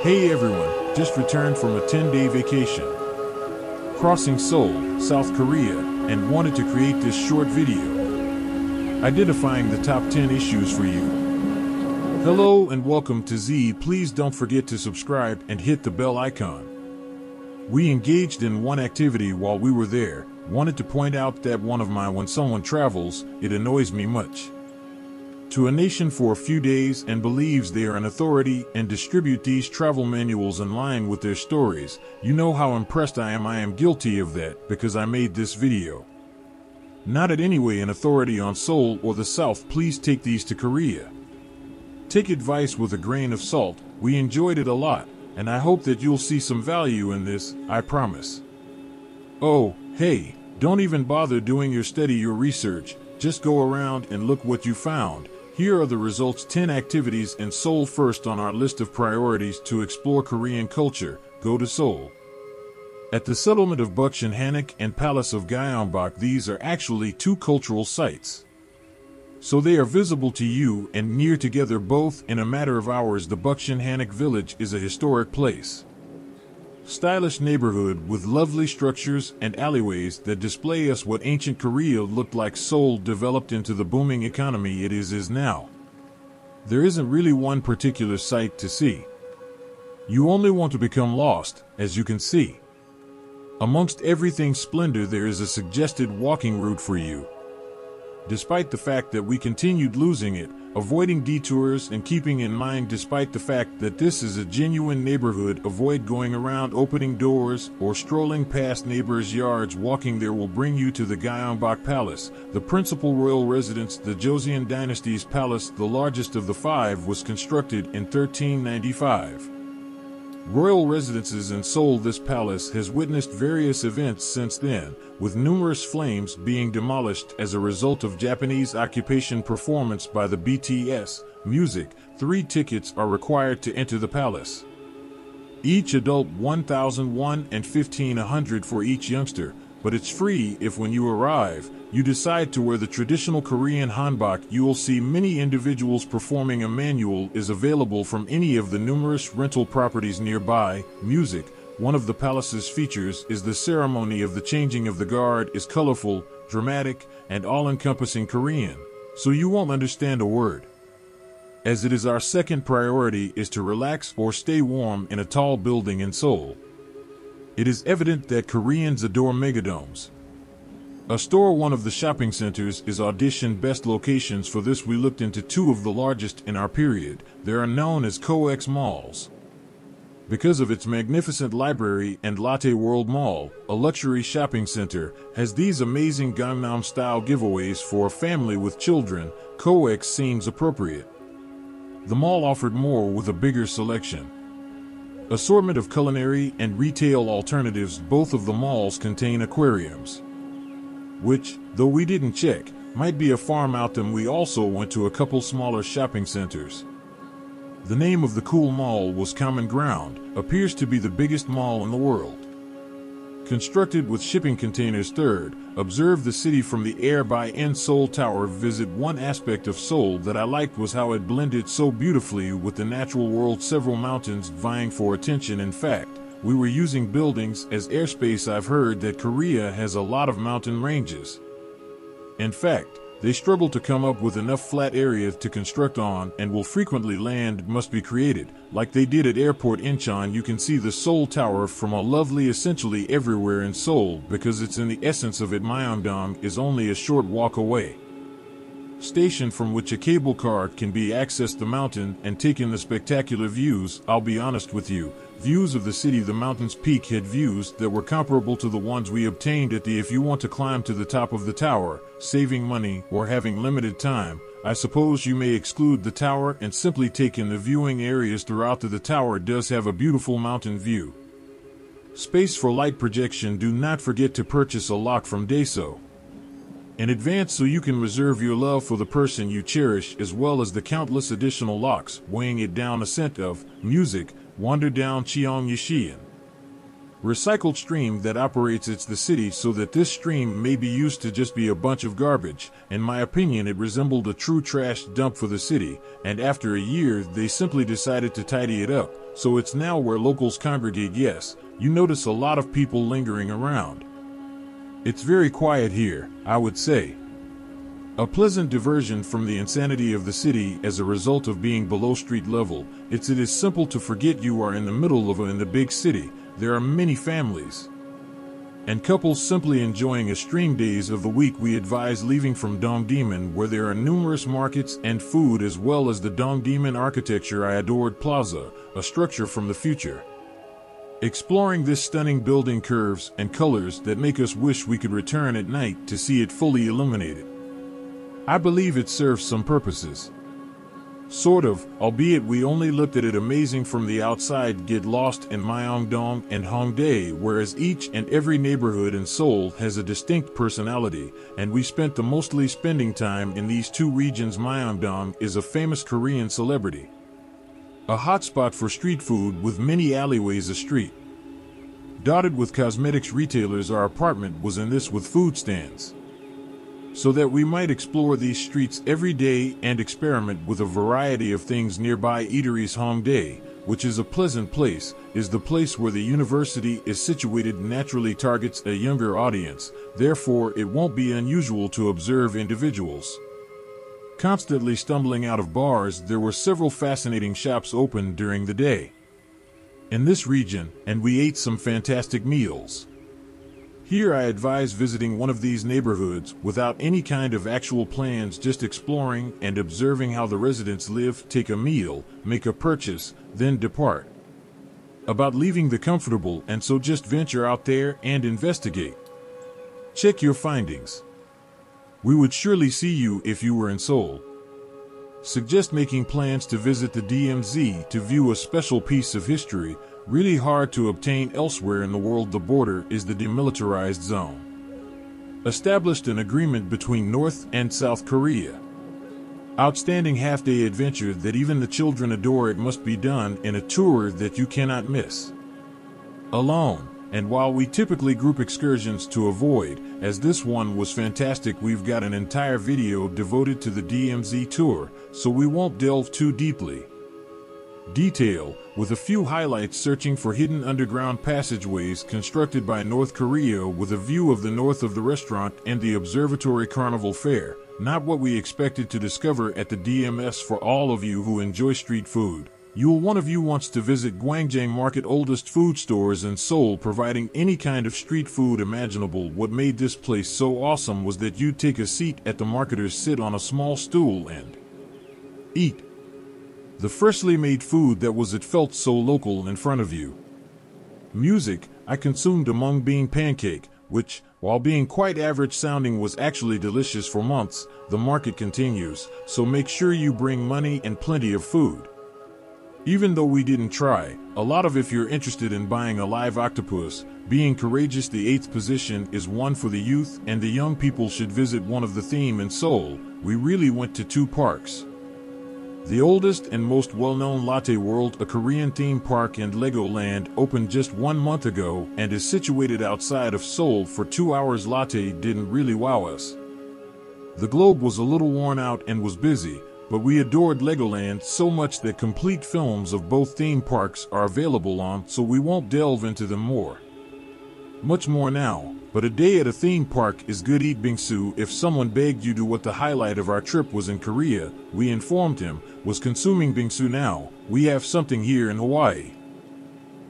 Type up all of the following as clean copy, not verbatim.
Hey everyone, just returned from a 10-day vacation, crossing Seoul, South Korea, and wanted to create this short video, identifying the top 10 issues for you. Hello and welcome to Z. Please don't forget to subscribe and hit the bell icon. We engaged in one activity while we were there. Wanted to point out that when someone travels, it annoys me much. To a nation for a few days and believes they are an authority and distribute these travel manuals in line with their stories. You know how impressed I am. I am guilty of that because I made this video. Not in any way an authority on Seoul or the South. Please take these to Korea. Take advice with a grain of salt. We enjoyed it a lot, and I hope that you'll see some value in this, I promise. Oh, hey, don't even bother doing your research. Just go around and look what you found. Here are the results. 10 activities in Seoul. First on our list of priorities to explore Korean culture, go to Seoul. At the settlement of Bukchon-Hanok and Palace of Gyeongbok, these are actually two cultural sites. So they are visible to you and near together both in a matter of hours. The Bukchon-Hanok village is a historic place. Stylish neighborhood with lovely structures and alleyways that display us what ancient Korea looked like. Seoul developed into the booming economy it is now. There isn't really one particular site to see. You only want to become lost, as you can see. Amongst everything splendor, there is a suggested walking route for you. Despite the fact that we continued losing it, avoiding detours and keeping in mind despite the fact that this is a genuine neighborhood, avoid going around opening doors or strolling past neighbors' yards. Walking there will bring you to the Gyeongbok Palace, the principal royal residence. The Joseon dynasty's palace, the largest of the five, was constructed in 1395. Royal residences in Seoul. This palace has witnessed various events since then, with numerous flames being demolished as a result of Japanese occupation. Performance by the BTS music. 3 tickets are required to enter the palace. Each adult 1,001 and 1,500 for each youngster, but it's free if when you arrive, you decide to wear the traditional Korean hanbok. You will see many individuals performing. A manual is available from any of the numerous rental properties nearby. Music. One of the palace's features is the ceremony of the changing of the guard is colorful, dramatic, and all-encompassing Korean, so you won't understand a word. As it is our second priority is to relax or stay warm in a tall building in Seoul. It is evident that Koreans adore megadomes. A store. One of the shopping centers is auditioned best locations for this. We looked into 2 of the largest in our period. They are known as COEX malls. Because of its magnificent library, and Lotte World Mall, a luxury shopping center, has these amazing Gangnam-style giveaways for a family with children. COEX seems appropriate. The mall offered more with a bigger selection. Assortment of culinary and retail alternatives. Both of the malls contain aquariums, which, though we didn't check, might be a farm out them. We also went to a couple smaller shopping centers. The name of the cool mall was Common Ground, appears to be the biggest mall in the world. Constructed with shipping containers. Third, observe the city from the air by in Seoul Tower. Visit. One aspect of Seoul that I liked was how it blended so beautifully with the natural world. Several mountains vying for attention. In fact, we were using buildings as airspace. I've heard that Korea has a lot of mountain ranges. In fact, they struggle to come up with enough flat area to construct on, and will frequently land must be created, like they did at Airport Incheon. You can see the Seoul Tower from a lovely essentially everywhere in Seoul because it's in the essence of it. Myeongdong is only a short walk away. Station from which a cable car can be accessed the mountain and taken the spectacular views. I'll be honest with you, views of the city, the mountain's peak had views that were comparable to the ones we obtained at the. If you want to climb to the top of the tower, saving money or having limited time, I suppose you may exclude the tower and simply take in the viewing areas throughout. The tower does have a beautiful mountain view. Space for light projection. Do not forget to purchase a lock from Daiso in advance so you can reserve your love for the person you cherish, as well as the countless additional locks weighing it down. Ascent of music. Wander down Cheonggyecheon. recycled stream that operates it's the city so that this stream may be used to just be a bunch of garbage. In my opinion, it resembled a true trash dump for the city, and after a year they simply decided to tidy it up, so it's now where locals congregate. Yes, you notice a lot of people lingering around. It's very quiet here, I would say. A pleasant diversion from the insanity of the city as a result of being below street level. It is simple to forget you are in the middle of in the big city. There are many families and couples simply enjoying extreme days of the week. We advise leaving from Dongdaemun, where there are numerous markets and food, as well as the Dongdaemun architecture. I adored Plaza, a structure from the future. Exploring this stunning building, curves and colors that make us wish we could return at night to see it fully illuminated. I believe it serves some purposes. Sort of, albeit we only looked at it amazing from the outside. Get lost in Myeongdong and Hongdae, whereas each and every neighborhood in Seoul has a distinct personality, and we spent the mostly spending time in these two regions. Myeongdong is a famous Korean celebrity, a hotspot for street food with many alleyways, a street dotted with cosmetics retailers. Our apartment was in this with food stands, so that we might explore these streets every day and experiment with a variety of things. Nearby eateries. Hongdae, which is a pleasant place, is the place where the university is situated, naturally targets a younger audience, therefore it won't be unusual to observe individuals constantly stumbling out of bars. There were several fascinating shops open during the day in this region, and we ate some fantastic meals. Here I advise visiting one of these neighborhoods without any kind of actual plans, just exploring and observing how the residents live. Take a meal, make a purchase, then depart. About leaving the comfortable, and so just venture out there and investigate. Check your findings. We would surely see you if you were in Seoul. Suggest making plans to visit the DMZ to view a special piece of history, really hard to obtain elsewhere in the world. The border is the demilitarized zone. Established an agreement between North and South Korea. Outstanding half-day adventure that even the children adore. It must be done in a tour that you cannot miss alone. And while we typically group excursions to avoid, as this one was fantastic, we've got an entire video devoted to the DMZ tour, so we won't delve too deeply. Detail, with a few highlights. Searching for hidden underground passageways constructed by North Korea with a view of the north of the restaurant and the observatory. Carnival Fair, not what we expected to discover at the DMS. For all of you who enjoy street food, one of you wants to visit Gwangjang Market, oldest food stores in Seoul, providing any kind of street food imaginable. What made this place so awesome was that you'd take a seat at the marketers, sit on a small stool and eat the freshly made food that was, it felt so local, in front of you. Music, I consumed a mung bean pancake, which, while being quite average sounding, was actually delicious. For months, the market continues, so make sure you bring money and plenty of food. Even though we didn't try a lot of, if you're interested in buying a live octopus, being courageous. The 8th position is one for the youth and the young people should visit. One of the theme in Seoul, we really went to 2 parks. The oldest and most well-known, Lotte World, a Korean theme park, and Legoland, opened just 1 month ago and is situated outside of Seoul. For 2 hours, Lotte didn't really wow us. The globe was a little worn out and was busy, but we adored Legoland so much that complete films of both theme parks are available on, so we won't delve into them much more now. But a day at a theme park is good. Eat bingsu. If someone begged you to what the highlight of our trip was in Korea, we informed him, was consuming bingsu. Now, we have something here in Hawaii.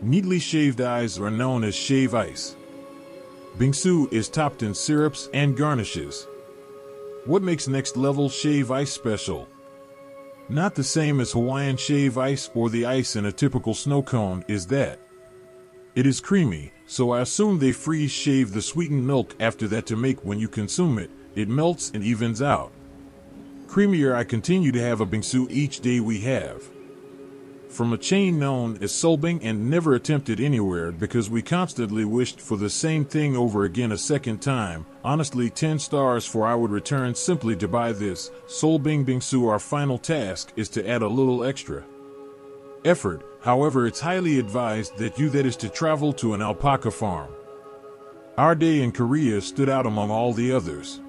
Neatly shaved eyes are known as shave ice. Bingsu is topped in syrups and garnishes. What makes next level shave ice special? Not the same as Hawaiian shave ice or the ice in a typical snow cone, is that it is creamy, so I assume they freeze shave the sweetened milk after that to make when you consume it, it melts and evens out. Creamier. I continue to have a bingsu each day. We have from a chain known as Solbing and never attempted anywhere because we constantly wished for the same thing over again a second time. Honestly, 10 stars, for I would return simply to buy this Solbing bingsu. Our final task is to add a little extra effort. However, it's highly advised that is to travel to an alpaca farm. Our day in Korea stood out among all the others.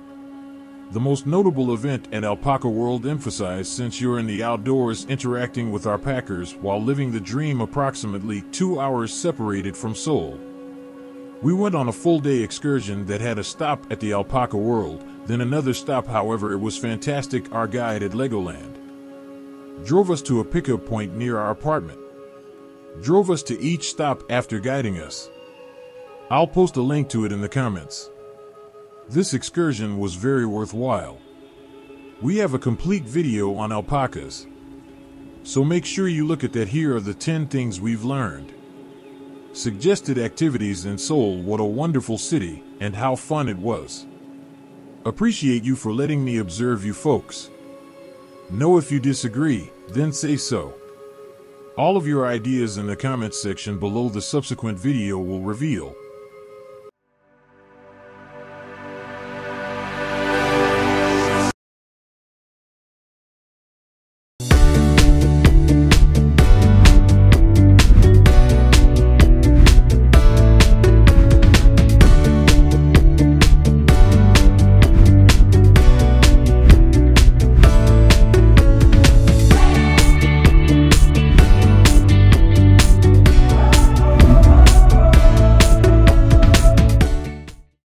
The most notable event at Alpaca World emphasized since you're in the outdoors interacting with our packers while living the dream approximately 2 hours separated from Seoul. We went on a full-day excursion that had a stop at the Alpaca World, then another stop. However, it was fantastic. Our guide at Legoland drove us to a pickup point near our apartment, drove us to each stop after guiding us. I'll post a link to it in the comments. This excursion was very worthwhile. We have a complete video on alpacas, so make sure you look at that. Here are the 10 things we've learned. Suggested activities in Seoul. What a wonderful city, and how fun it was. Appreciate you for letting me observe you folks. Know if you disagree, then say so. All of your ideas in the comments section below. The subsequent video will reveal.